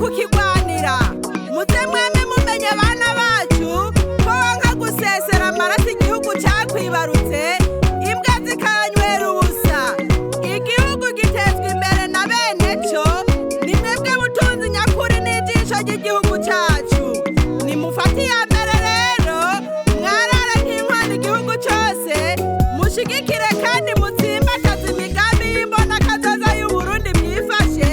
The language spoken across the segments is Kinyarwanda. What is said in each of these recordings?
kukigwanira. Muze mweme mumenye bana bacu ko wanka gusesera amaraso igihugu cyakwibarutse imbwa zikanywera ubusa. Igihugu gitezwa imbere na bene cyo, ni mwebwe butunzi nyakuri n'ijisho ry'igihugu cyacu. Nimufate iya mbere rero mwarara nk'inkwano igihugu cyose, mushigikire kandi mutsimbataze imigambi y'imbona kazoza y'Uburundi mwifashe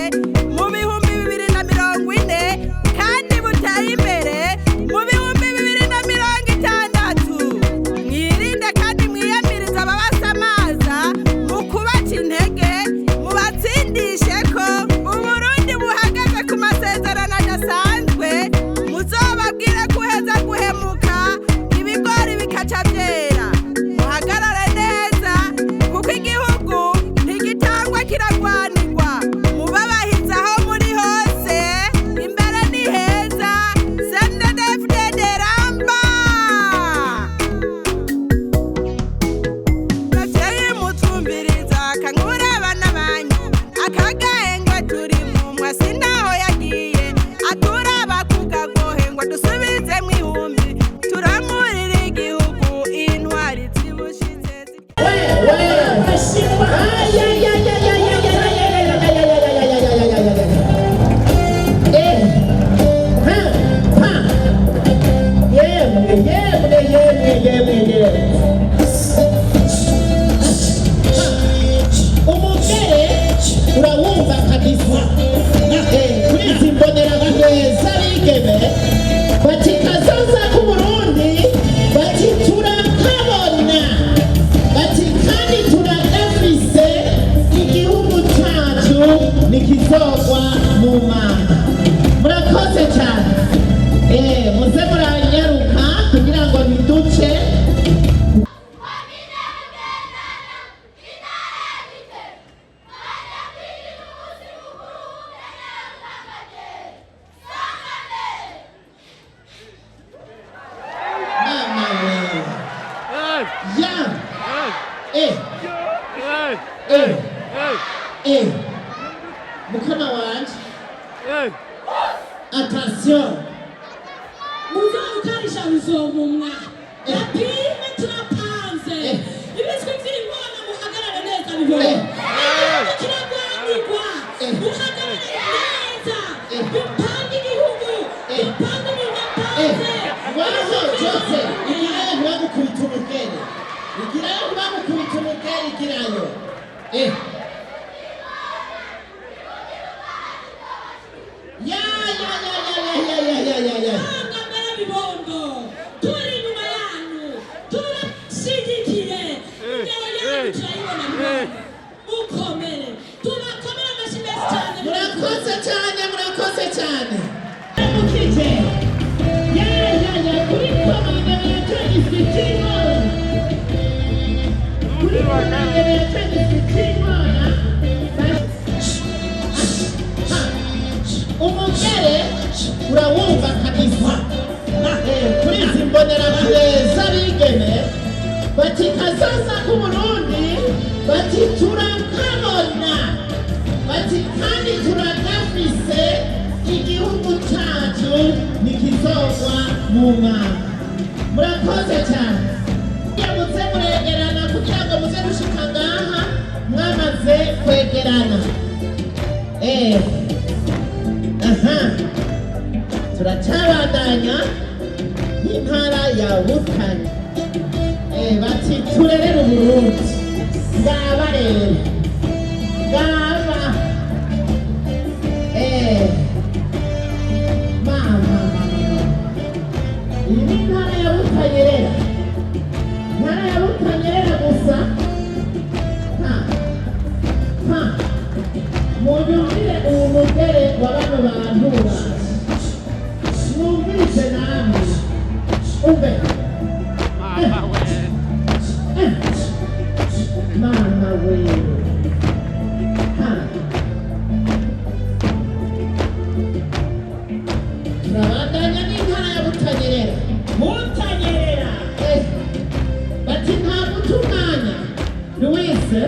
mu bihumbi 2040 kandi buteye imbere mu bihumbi 2060. Mwirinde kandi mwiyamirize ababasamaza mu kubaca intege, mubatsindishe ko Uburundi buhagaze ku masezerano adasanzwe. Muzobabwire guheza guhemuka ibigori bikaca byera. Muhagarare neza kuko igihugu ntigitangwa kiragwanirwa. Mubabahize aho muri hose, imbere ni heza. CNDD-FDD ramba. Muvyeyi mutumviriza kankura abana banyu, akagahengwe turi mu mwasi naho yagiye. Aturaba kugagohe ngo dusubize mu ihumbi, turamurire igihugu intwari zibushitse. Umugere urawumva kabisa. Kuri izi mbonerahamwe z'abigeme bati kazoza k'Uburundi, bati turakabona, bati kandi turagafise. Igihugu cyacu nikizogwa mu manga. Murakoze cyane. Muze muranyaruka kugira ngo biduce. Mama we. Ya. Mukama wanje. Attention. Muzarukarisha bizomumwa. Yapime turapanze. Ibizwi by'Imana muhagarare neza bibone. Kiragwanirwa. Muhagarare neza. Bipange igihugu. Bipange bibapanze. Wazo Jose, igirayo ntibagukubita umugere. Igirayo ntibagukubita umugere, igirayo. Ya. Ngamara bibondo. Turi inyuma yanyu. Turashigikiye. Ingero yanyu turayibona bibondo. Mukomere. Turakomere amashyi menshi cyane. Murakoze cyane, murakoze cyane. Mukije. Ya. Kuri komandere ya 2015. Kuri komandere ya 2015. Umugere urawumva kabisa. Kuri izi mbonerahamwe z'abigeme bati kazoza k'Uburundi, bati turakabona, bati kandi turagafise. Igihugu cyacu nikizogwa mu manga. Murakoze cyane. Muze muregerana kugira ngo muze gushika ngaha mwamaze kwegerana. Turacabandanya n'intara ya Butare. Bati turerere Uburundi. Ngaba rero. Ngaba. Mama. Iyi ni intara ya Butanyerera. Intara ya Butanyerera gusa. Munyumvire uwo mugere wa bano bantu bacu. Mwumvise namwe. Umve. Mama we. Turabandanya n'intara ya Butanyerera. Butanyerera. Bati nta guta umwanya. Louise